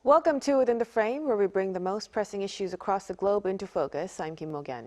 Welcome to Within the Frame, where we bring the most pressing issues across the globe into focus. I'm Kim Mok-yeon.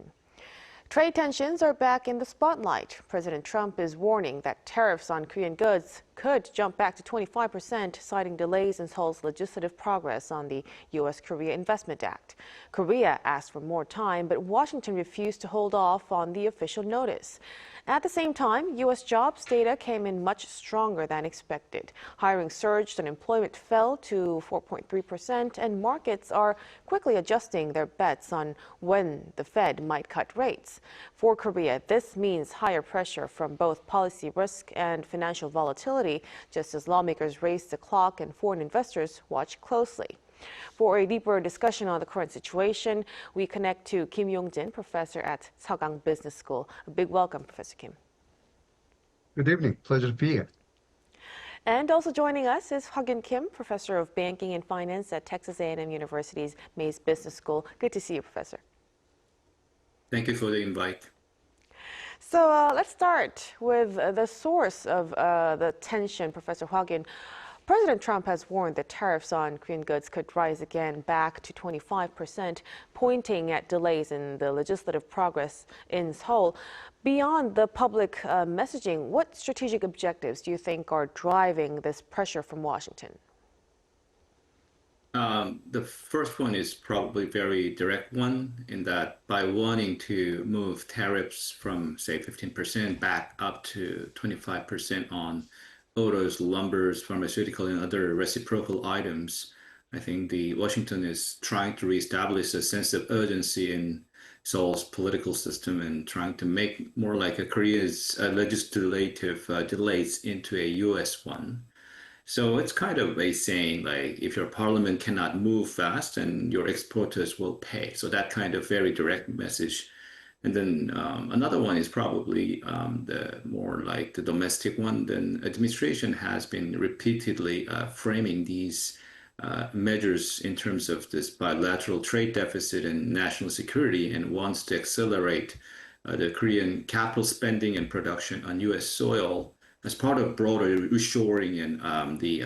Trade tensions are back in the spotlight. President Trump is warning that tariffs on Korean goods could jump back to 25%, citing delays in Seoul's legislative progress on the U.S.-Korea Investment Act. Korea asked for more time, but Washington refused to hold off on the official notice. At the same time, U.S. jobs data came in much stronger than expected. Hiring surged, unemployment fell to 4.3%, and markets are quickly adjusting their bets on when the Fed might cut rates. For Korea, this means higher pressure from both policy risk and financial volatility, just as lawmakers race the clock and foreign investors watch closely. For a deeper discussion on the current situation, we connect to Kim Yong-jin, professor at Seoul Business School. A big welcome, Professor Kim. Good evening. Pleasure to be here. And also joining us is Hwa-kyun Kim, professor of banking and finance at Texas A&M University's Mays Business School. Good to see you, Professor. Thank you for the invite. So let's start with the source of the tension, Professor Hwa-kyun. President Trump has warned that tariffs on Korean goods could rise again back to 25%, pointing at delays in the legislative progress in Seoul. Beyond the public messaging, what strategic objectives do you think are driving this pressure from Washington? The first one is probably a very direct one, in that by wanting to move tariffs from, say, 15% back up to 25% on autos, lumbers, pharmaceutical, and other reciprocal items, I think Washington is trying to reestablish a sense of urgency in Seoul's political system and trying to make more like a Korea's legislative delays into a U.S. one. So it's kind of a saying like, if your parliament cannot move fast, and your exporters will pay. So that kind of very direct message. And then another one is probably the more like the domestic one. Then administration has been repeatedly framing these measures in terms of this bilateral trade deficit and national security, and wants to accelerate the Korean capital spending and production on U.S. soil as part of broader reshoring and the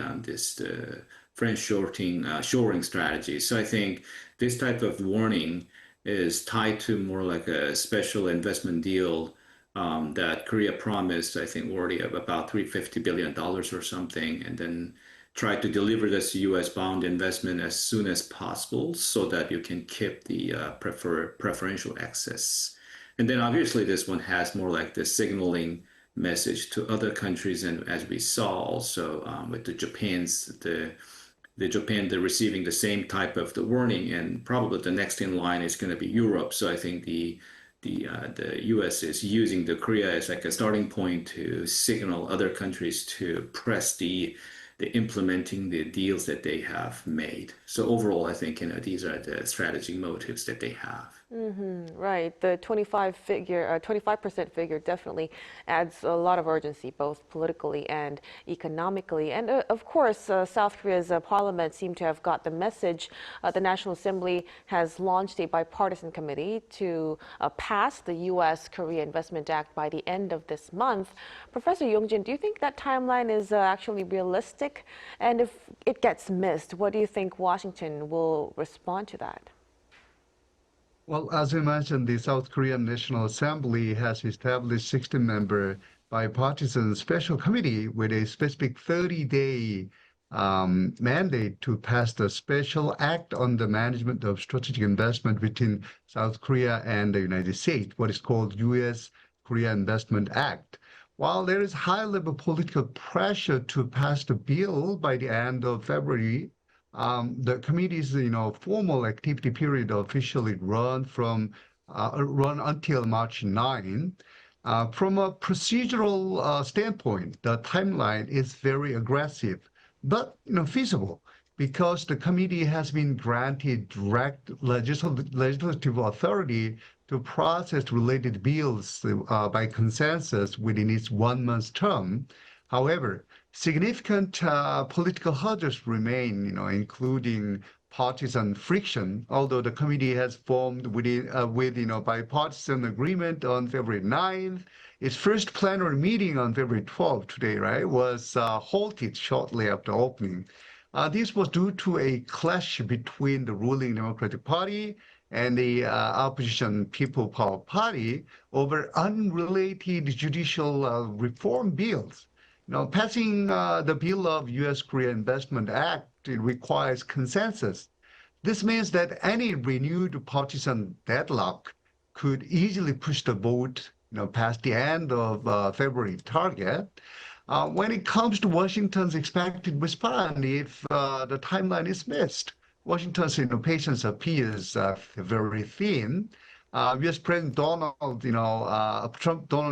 friendshoring strategy. So I think this type of warning is tied to more like a special investment deal that Korea promised, I think, already of about $350 billion or something, and then try to deliver this U.S. bond investment as soon as possible so that you can keep the preferential access. And then obviously this one has more like the signaling message to other countries, and as we saw also with the Japan, they're receiving the same type of the warning, and probably the next in line is going to be Europe. So I think the U.S. is using the Korea as like a starting point to signal other countries to press the implementing the deals that they have made. So overall, I think these are the strategic motives that they have. Right. The 25% figure definitely adds a lot of urgency, both politically and economically. And of course, South Korea's parliament seemed to have got the message. The National Assembly has launched a bipartisan committee to pass the U.S.-Korea Investment Act by the end of this month. Professor Yong-jin, do you think that timeline is actually realistic? And if it gets missed, what do you think Washington will respond to that? Well, as you mentioned, the South Korean National Assembly has established 16-member bipartisan special committee with a specific 30-day mandate to pass the special act on the management of strategic investment between South Korea and the United States, what is called U.S.-Korea Investment Act. While there is high-level political pressure to pass the bill by the end of February, the committee's formal activity period officially run until March 9. From a procedural standpoint, the timeline is very aggressive, but feasible, because the committee has been granted direct legislative authority to process related bills by consensus within its 1-month term. However, significant political hurdles remain, including partisan friction, although the committee has formed with bipartisan agreement on February 9th. Its first plenary meeting on February 12th, today, right, was halted shortly after opening. This was due to a clash between the ruling Democratic Party and the opposition People Power Party over unrelated judicial reform bills. Passing the bill of U.S.-Korea Investment Act, it requires consensus. This means that any renewed partisan deadlock could easily push the vote past the end of February target. When it comes to Washington's expected response, if the timeline is missed, Washington's patience appears very thin. U.S. President Donald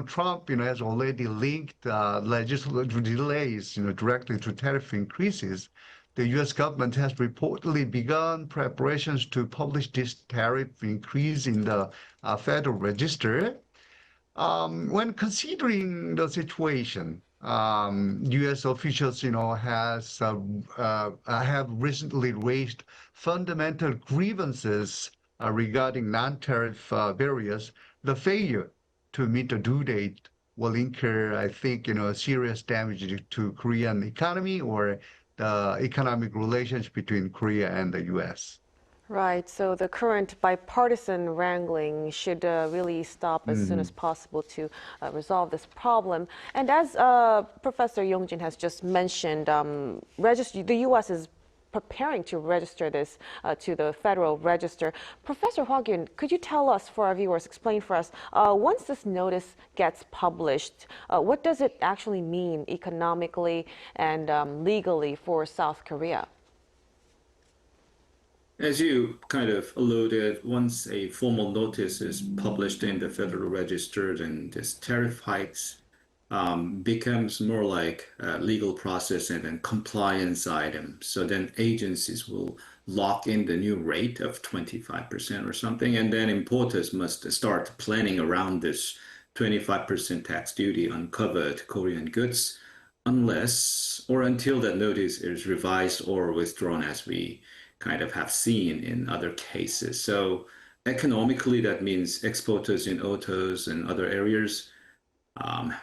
Trump, has already linked legislative delays, directly to tariff increases. The U.S. government has reportedly begun preparations to publish this tariff increase in the Federal Register. When considering the situation, U.S. officials, have recently raised fundamental grievances regarding non-tariff barriers. The failure to meet the due date will incur, I think, serious damage to Korean economy or the economic relations between Korea and the U.S. Right, so the current bipartisan wrangling should really stop as soon as possible to resolve this problem. And as Professor Yongjin has just mentioned, the U.S. is preparing to register this to the Federal Register. Professor Hwa-kyun, could you tell us, for our viewers, explain for us, once this notice gets published, what does it actually mean economically and legally for South Korea? As you kind of alluded, once a formal notice is published in the Federal Register, then this tariff hikes becomes more like a legal process and then compliance item. So then agencies will lock in the new rate of 25% or something, and then importers must start planning around this 25% tax duty on covered Korean goods, unless or until that notice is revised or withdrawn, as we kind of have seen in other cases. So economically, that means exporters in autos and other areas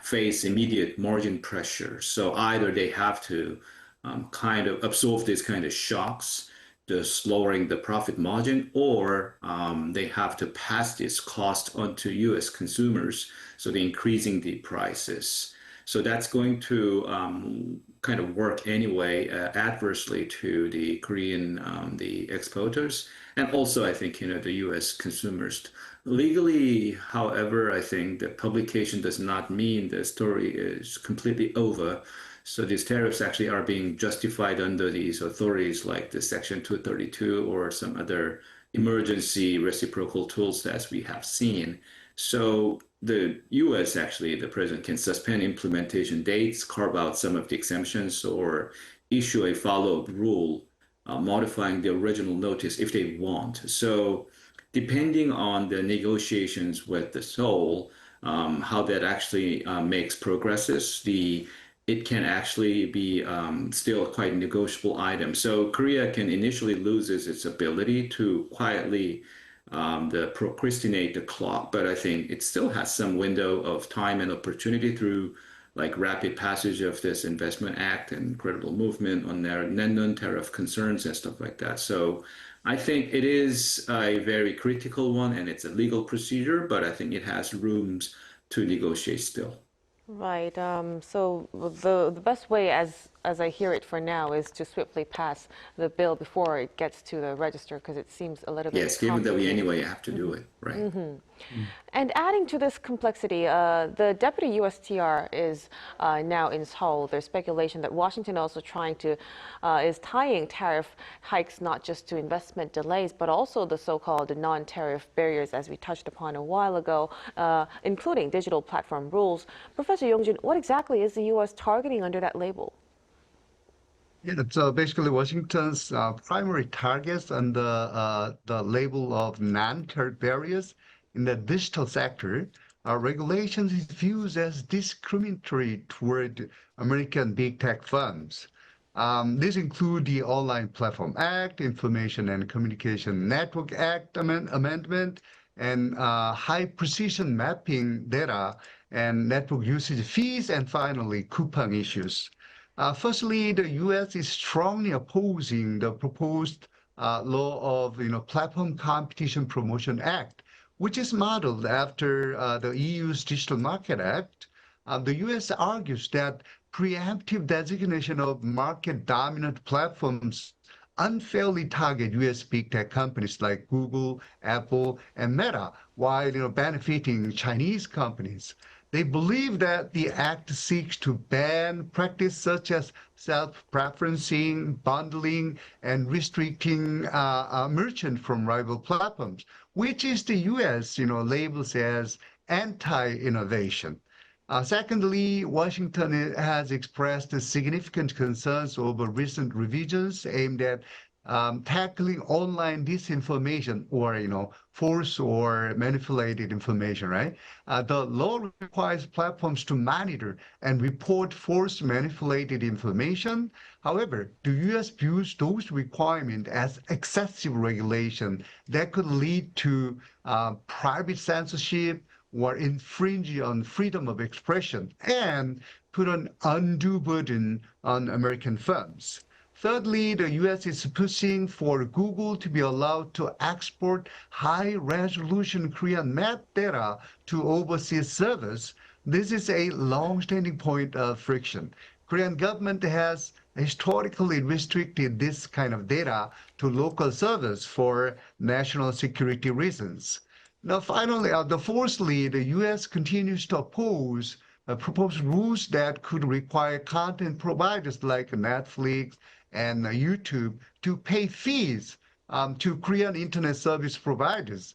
face immediate margin pressure. So either they have to kind of absorb these kind of shocks, just lowering the profit margin, or they have to pass this cost on to U.S. consumers, so they're increasing the prices. So that's going to kind of work anyway adversely to the Korean the exporters, and also I think the U.S. consumers. Legally, however, I think the publication does not mean the story is completely over. So these tariffs actually are being justified under these authorities like the Section 232 or some other emergency reciprocal tools as we have seen. So the U.S. actually, the president can suspend implementation dates, carve out some of the exemptions, or issue a follow-up rule modifying the original notice if they want. So depending on the negotiations with the Seoul, how that actually makes progresses, it can actually be still quite a negotiable item. So Korea can initially lose its ability to quietly procrastinate the clock, but I think it still has some window of time and opportunity through like rapid passage of this Investment Act and credible movement on their non-tariff concerns and stuff like that. So I think it is a very critical one and it's a legal procedure, but I think it has rooms to negotiate still. Right. So the best way, as I hear it for now, is to swiftly pass the bill before it gets to the register, because it seems a little bit Yes, given that we anyway have to do it, right? And adding to this complexity, the deputy USTR is now in Seoul. There's speculation that Washington also is tying tariff hikes not just to investment delays, but also the so-called non-tariff barriers, as we touched upon a while ago, including digital platform rules. Professor Yongjin, what exactly is the U.S. targeting under that label? Yeah, so basically Washington's primary targets under the label of non-tariff barriers in the digital sector regulations is viewed as discriminatory toward American big tech firms. These include the Online Platform Act, Information and Communication Network Act Amendment, and high precision mapping data and network usage fees, and finally coupon issues. Firstly, the U.S. is strongly opposing the proposed law of Platform Competition Promotion Act, which is modeled after the EU's Digital Market Act. The U.S. argues that preemptive designation of market-dominant platforms unfairly target U.S. big tech companies like Google, Apple, and Meta, while benefiting Chinese companies. They believe that the act seeks to ban practice such as self-preferencing, bundling, and restricting merchants from rival platforms, which is the U.S. labels as anti-innovation. Secondly, Washington has expressed significant concerns over recent revisions aimed at tackling online disinformation or false or manipulated information, right? The law requires platforms to monitor and report false manipulated information. However, the U.S. views those requirements as excessive regulation that could lead to private censorship or infringe on freedom of expression and put an undue burden on American firms. Thirdly, the U.S. is pushing for Google to be allowed to export high-resolution Korean map data to overseas servers. This is a long-standing point of friction. Korean government has historically restricted this kind of data to local servers for national security reasons. Now, finally, fourthly, the U.S. continues to oppose proposed rules that could require content providers like Netflix and YouTube to pay fees to Korean internet service providers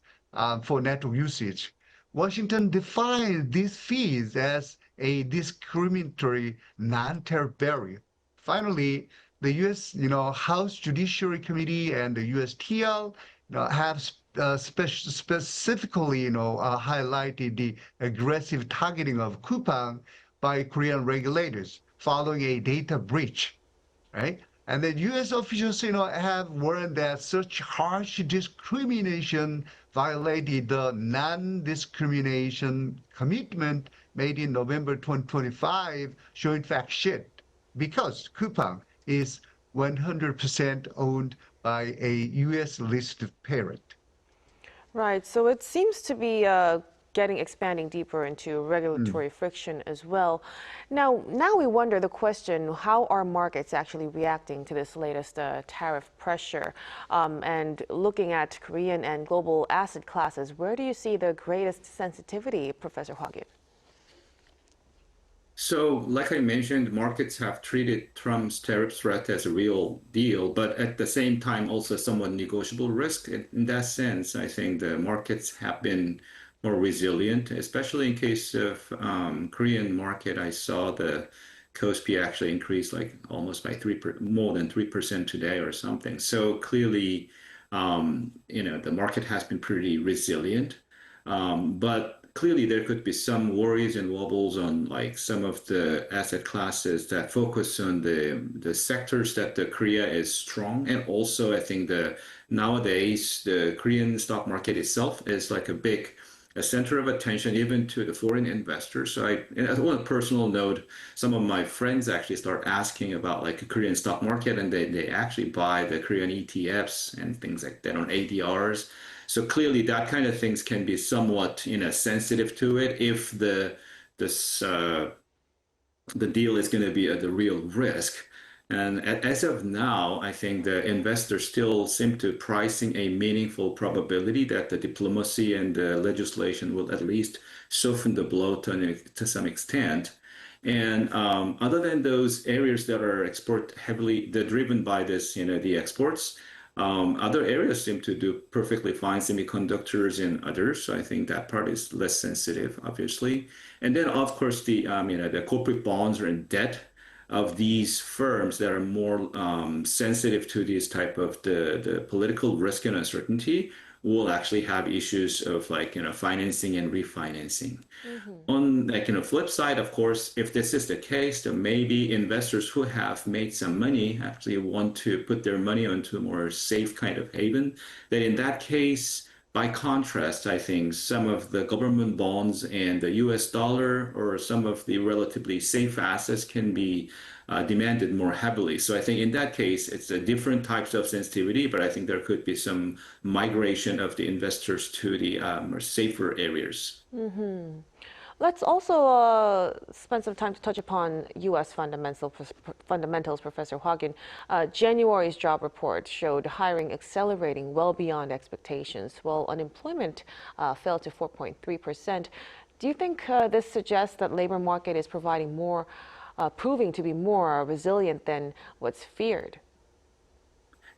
for network usage. Washington defines these fees as a discriminatory non-tariff barrier. Finally, the U.S. House Judiciary Committee and the USTR have specifically highlighted the aggressive targeting of Coupang by Korean regulators following a data breach, right? And then U.S. officials, have warned that such harsh discrimination violated the non-discrimination commitment made in November 2025 joint fact sheet because Coupang is 100% owned by a U.S.-listed parent. Right. So it seems to be expanding deeper into regulatory friction as well. Now we wonder the question, how are markets actually reacting to this latest tariff pressure? And looking at Korean and global asset classes, where do you see the greatest sensitivity, Professor Hwa-kyun? So, like I mentioned, markets have treated Trump's tariff threat as a real deal, but at the same time, also somewhat negotiable risk. In that sense, I think the markets have been more resilient, especially in case of Korean market. I saw the KOSPI actually increased like almost by more than 3% today or something. So clearly, the market has been pretty resilient, but clearly there could be some worries and wobbles on like some of the asset classes that focus on the sectors that the Korea is strong. And also I think nowadays the Korean stock market itself is like a center of attention even to the foreign investors. So on a personal note, some of my friends actually start asking about like a Korean stock market, and they actually buy the Korean ETFs and things like that on ADRs. So clearly that kind of things can be somewhat, sensitive to it if the deal is going to be at the real risk. And as of now, I think the investors still seem to pricing a meaningful probability that the diplomacy and the legislation will at least soften the blow to some extent. And other than those areas that are they're driven by this, the exports, other areas seem to do perfectly fine, semiconductors and others. So I think that part is less sensitive, obviously. And then, of course, the corporate bonds and debt of these firms that are more sensitive to these type of the political risk and uncertainty will actually have issues of financing and refinancing. On flip side, of course, if this is the case, then maybe investors who have made some money actually want to put their money onto a more safe kind of haven. Then in that case, by contrast, I think some of the government bonds and the US dollar or some of the relatively safe assets can be demanded more heavily. So I think in that case, it's a different types of sensitivity, but I think there could be some migration of the investors to the more safer areas. Let's also spend some time to touch upon U.S. fundamentals, Professor Hwa-kyun. January's job report showed hiring accelerating well beyond expectations, while unemployment fell to 4.3%. Do you think this suggests that labor market is proving to be more resilient than what's feared?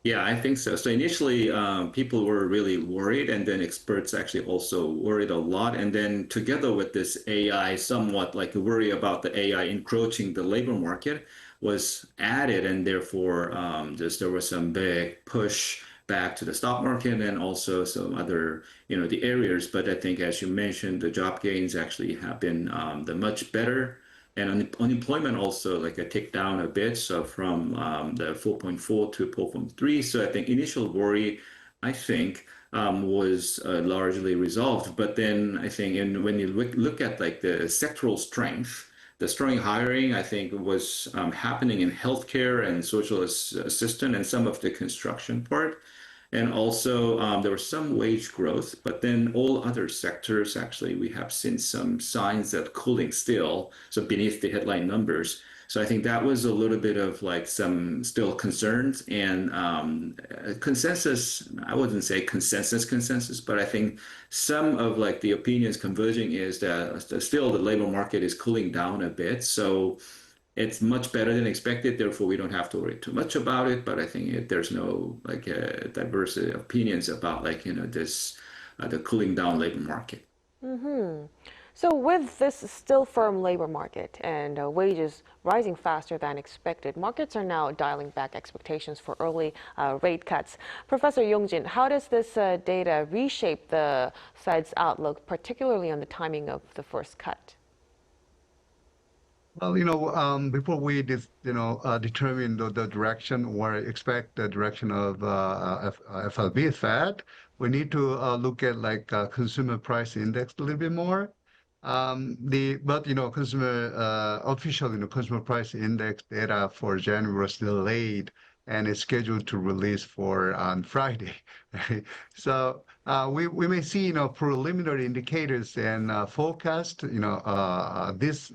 Yeah, I think so. So initially, people were really worried, and then experts actually also worried a lot. And then together with this AI, somewhat like a worry about the AI encroaching the labor market was added, and therefore there was some big push back to the stock market and also some other, the areas. But I think, as you mentioned, the job gains actually have been the much better. And unemployment also like a tick down a bit, so from the 4.4 to 4.3. So I think initial worry, I think, was largely resolved. But then I think when you look at like the sectoral strength, the strong hiring, I think, was happening in healthcare and social assistant and some of the construction part. And also, there was some wage growth, but then all other sectors, actually, we have seen some signs that cooling still, so beneath the headline numbers. So I think that was a little bit of like some still concerns and consensus. I wouldn't say consensus, but I think some of like the opinions converging is that still the labor market is cooling down a bit. So it's much better than expected. Therefore, we don't have to worry too much about it. But I think there's no like diversity of opinions about like this the cooling down labor market. So with this still firm labor market and wages rising faster than expected, markets are now dialing back expectations for early rate cuts. Professor Yong-jin, how does this data reshape the Fed's outlook, particularly on the timing of the first cut? Well, before we determine the direction or expect the direction of FRB Fed, we need to look at like consumer price index a little bit more. Consumer official consumer price index data for January was delayed and is scheduled to release on Friday. Right? So we may see preliminary indicators and forecast. These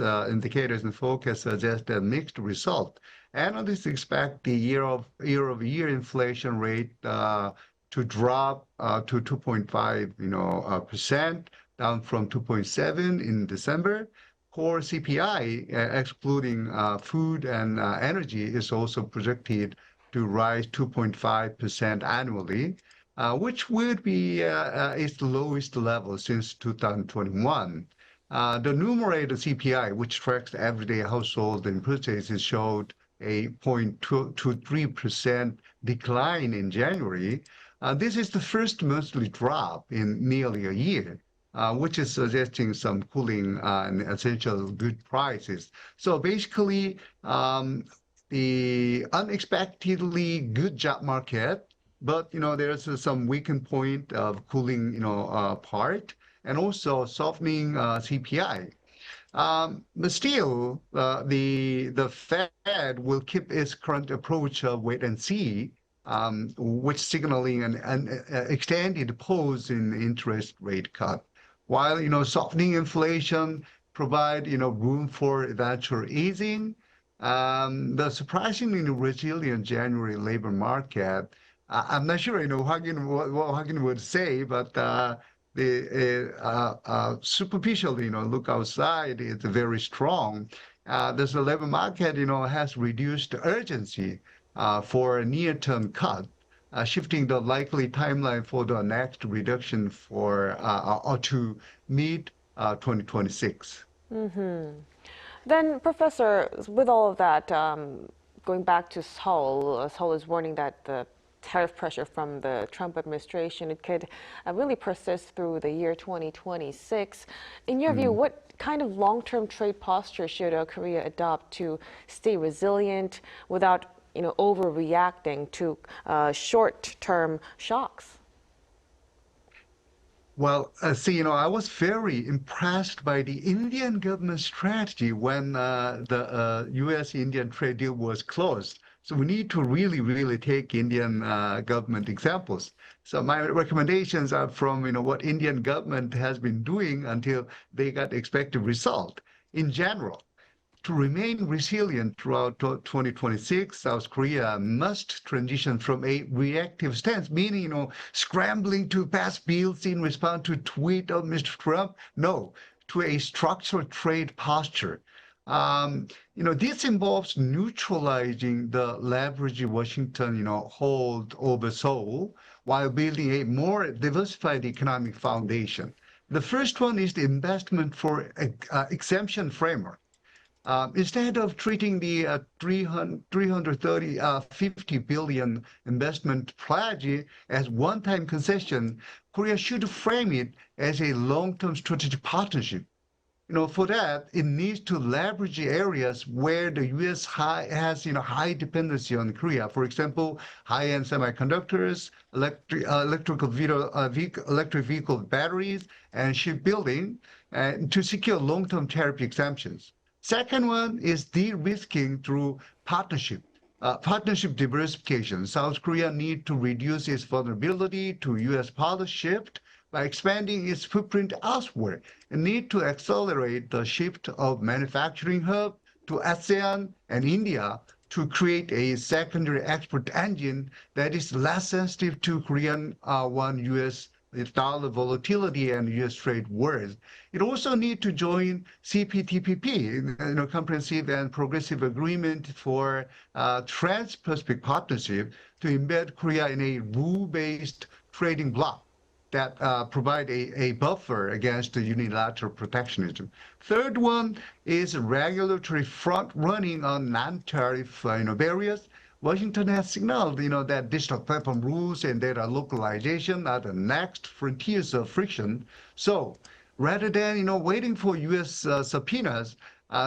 indicators and forecasts suggest a mixed result. Analysts expect the year-over-year inflation rate to drop to 2.5 percent, down from 2.7 in December. Core CPI, excluding food and energy, is also projected to rise 2.5% annually, which would be its lowest level since 2021. The numerator CPI, which tracks everyday household and purchases, showed a 0.23% decline in January. This is the first monthly drop in nearly a year. Which is suggesting some cooling in essential good prices. So basically, the unexpectedly good job market, but there's some weakened point of cooling part, and also softening CPI. But still, the Fed will keep its current approach of wait and see, which signaling an extended pause in interest rate cut. While softening inflation provide room for eventual easing, the surprisingly resilient January labor market. I'm not sure what Hwa-kyun would say, but superficially look outside, it's very strong. This labor market has reduced urgency for a near-term cut. Shifting the likely timeline for the next reduction to mid-2026. Then, Professor, with all of that, going back to Seoul, Seoul is warning that the tariff pressure from the Trump administration, it could really persist through the year 2026. In your view, what kind of long-term trade posture should Korea adopt to stay resilient without overreacting to short-term shocks? Well, I was very impressed by the Indian government strategy when the U.S.-Indian trade deal was closed. So we need to really, really take Indian government examples. So my recommendations are from, what Indian government has been doing until they got expected result. In general, to remain resilient throughout 2026, South Korea must transition from a reactive stance, meaning, scrambling to pass bills in response to tweet of Mr. Trump. No, to a structural trade posture. This involves neutralizing the leverage Washington, hold over Seoul while building a more diversified economic foundation. The first one is the investment for exemption framework. Instead of treating the 50 billion investment pledge as one-time concession, Korea should frame it as a long-term strategic partnership. For that, it needs to leverage areas where the U.S. has, high dependency on Korea. For example, high-end semiconductors, electric vehicle batteries, and shipbuilding, to secure long-term tariff exemptions. Second one is de-risking through partnership. Partnership diversification. South Korea need to reduce its vulnerability to U.S. policy shift by expanding its footprint elsewhere, and need to accelerate the shift of manufacturing hub to ASEAN and India to create a secondary export engine that is less sensitive to Korean won US dollar volatility and US trade wars. It also needs to join CPTPP, Comprehensive and Progressive Agreement for Trans-Pacific Partnership, to embed Korea in a rule-based trading bloc that provide a buffer against the unilateral protectionism. Third one is regulatory front-running on non-tariff barriers. Washington has signaled, that digital platform rules and data localization are the next frontiers of friction. So rather than, waiting for U.S. subpoenas,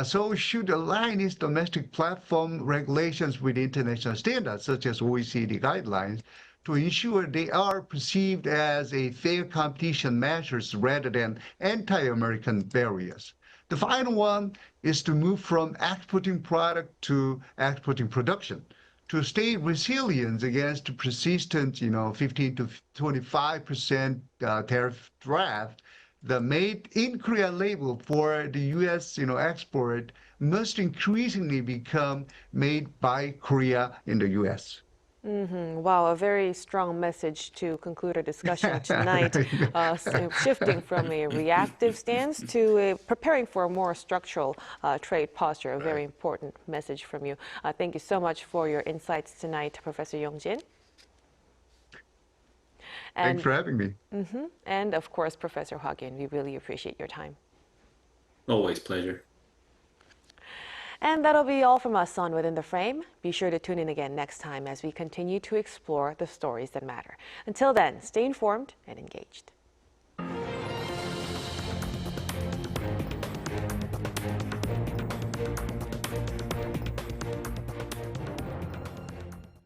Seoul should align its domestic platform regulations with international standards, such as OECD guidelines, to ensure they are perceived as a fair competition measures rather than anti-American barriers. The final one is to move from exporting product to exporting production, to stay resilient against persistent, 15 to 25% tariff draft. The made in Korea label for the U.S. export must increasingly become made by Korea in the U.S. Wow, a very strong message to conclude our discussion tonight, shifting from a reactive stance to preparing for a more structural trade posture. A very important message from you. Thank you so much for your insights tonight, Professor Yong-jin. Thanks for having me. And of course, Professor Hwa-kyun, we really appreciate your time. Always pleasure. And that'll be all from us on Within the Frame. Be sure to tune in again next time as we continue to explore the stories that matter. Until then, stay informed and engaged.